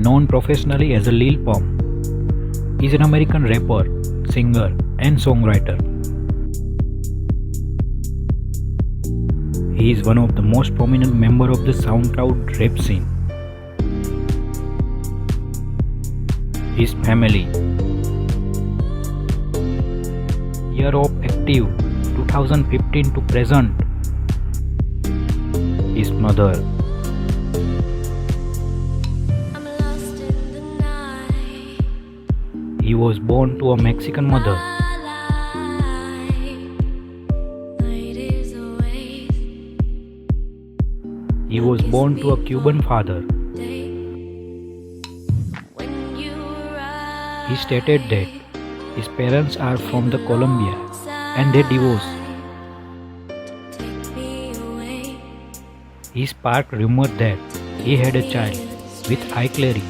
known professionally as Lil Pump, is an American rapper, singer, and songwriter. He is one of the most prominent members of the SoundCloud rap scene. His family. Year of active 2015 to present. His mother. He was born to a Mexican mother. He was born to a Cuban father. He stated that his parents are from the Colombia and they divorced. He sparked rumor that he had a child with iClary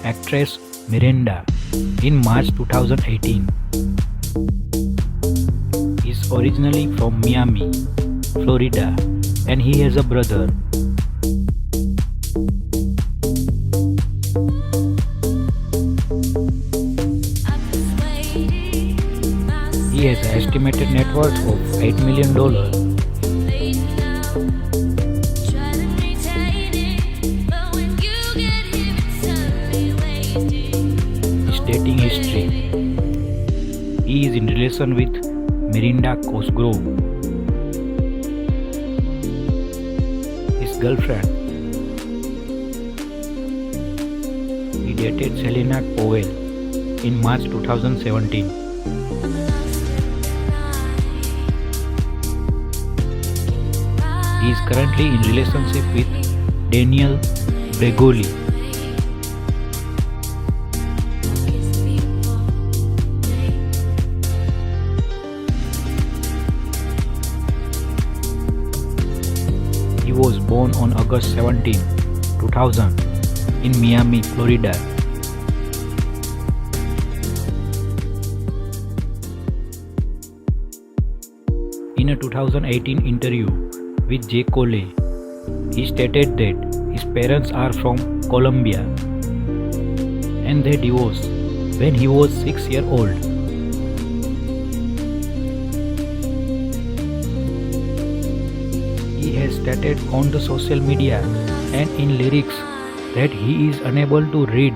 actress Miranda in March 2018. He is originally from Miami, Florida, and he has a brother. He has an estimated net worth of $8 million. His dating history. He is in relation with Miranda Cosgrove. His girlfriend. He dated Selena Powell in March 2017. He is currently in relationship with Danielle Bregoli. He was born on August 17, 2000 in Miami, Florida. In a 2018 interview with J. Cole, he stated that his parents are from Colombia and they divorced when he was 6 years old. He has stated on the social media and in lyrics that he is unable to read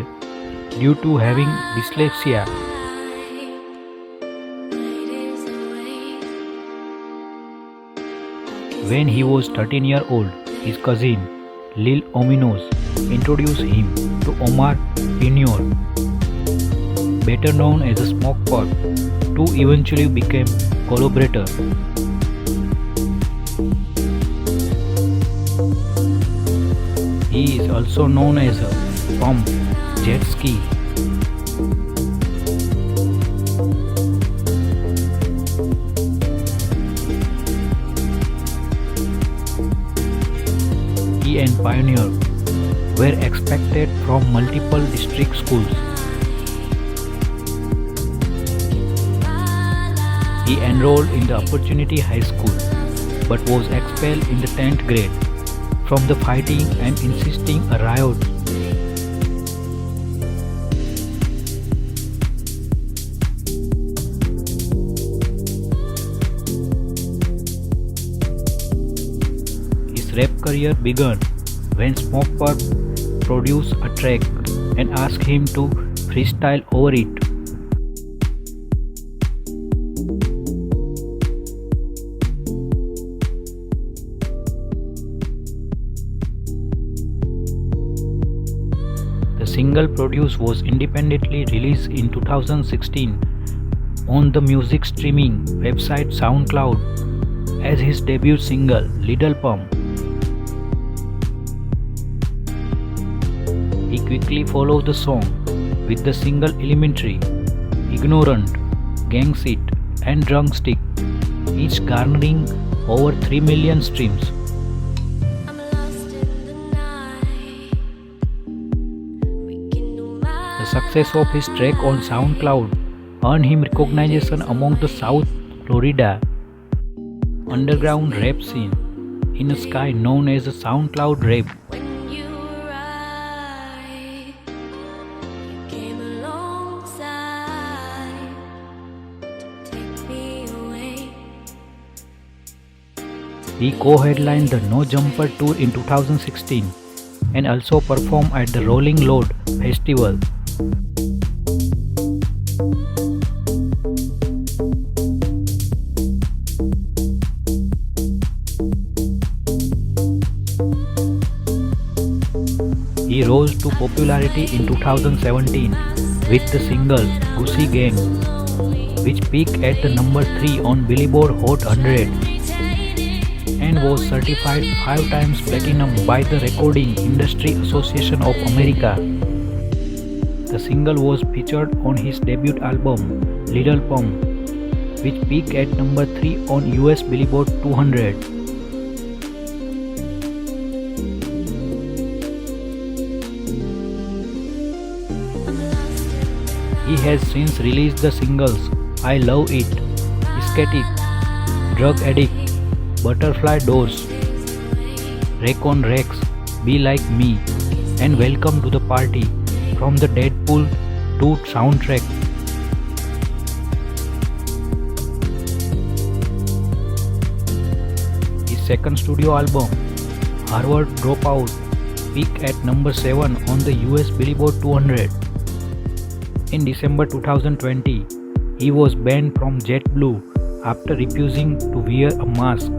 due to having dyslexia. When he was 13 years old, his cousin Lil Ominos introduced him to Omar Pinor, better known as a Smoke Pop, who eventually became collaborator. He is also known as a Pump Jet Ski. And Pioneer were expected from multiple district schools. He enrolled in the Opportunity High School but was expelled in the 10th grade from the fighting and insisting a riot. His rap career began when Smoke Pop produced a track and asked him to freestyle over it. The single produced was independently released in 2016 on the music streaming website SoundCloud as his debut single Lil Pump. He quickly followed the song with the single Elementary, Ignorant, Gang Shit, and Drunk Stick, each garnering over 3 million streams. The success of his track on SoundCloud earned him recognition among the South Florida underground rap scene in a sky known as the SoundCloud Rap. He co-headlined the No Jumper tour in 2016 and also performed at the Rolling Loud festival. He rose to popularity in 2017 with the single Gucci Gang, which peaked at the number 3 on Billboard Hot 100 and was certified 5 times platinum by the Recording Industry Association of America. The single was featured on his debut album Little Pump, which peaked at number 3 on US Billboard 200. He has since released the singles I Love It, Ecstatic, Drug Addict, Butterfly Doors, Raycon Rex, Be Like Me, and Welcome to the Party from the Deadpool 2 soundtrack. His second studio album, Harvard Dropout, peaked at number 7 on the US Billboard 200. In December 2020, he was banned from JetBlue after refusing to wear a mask.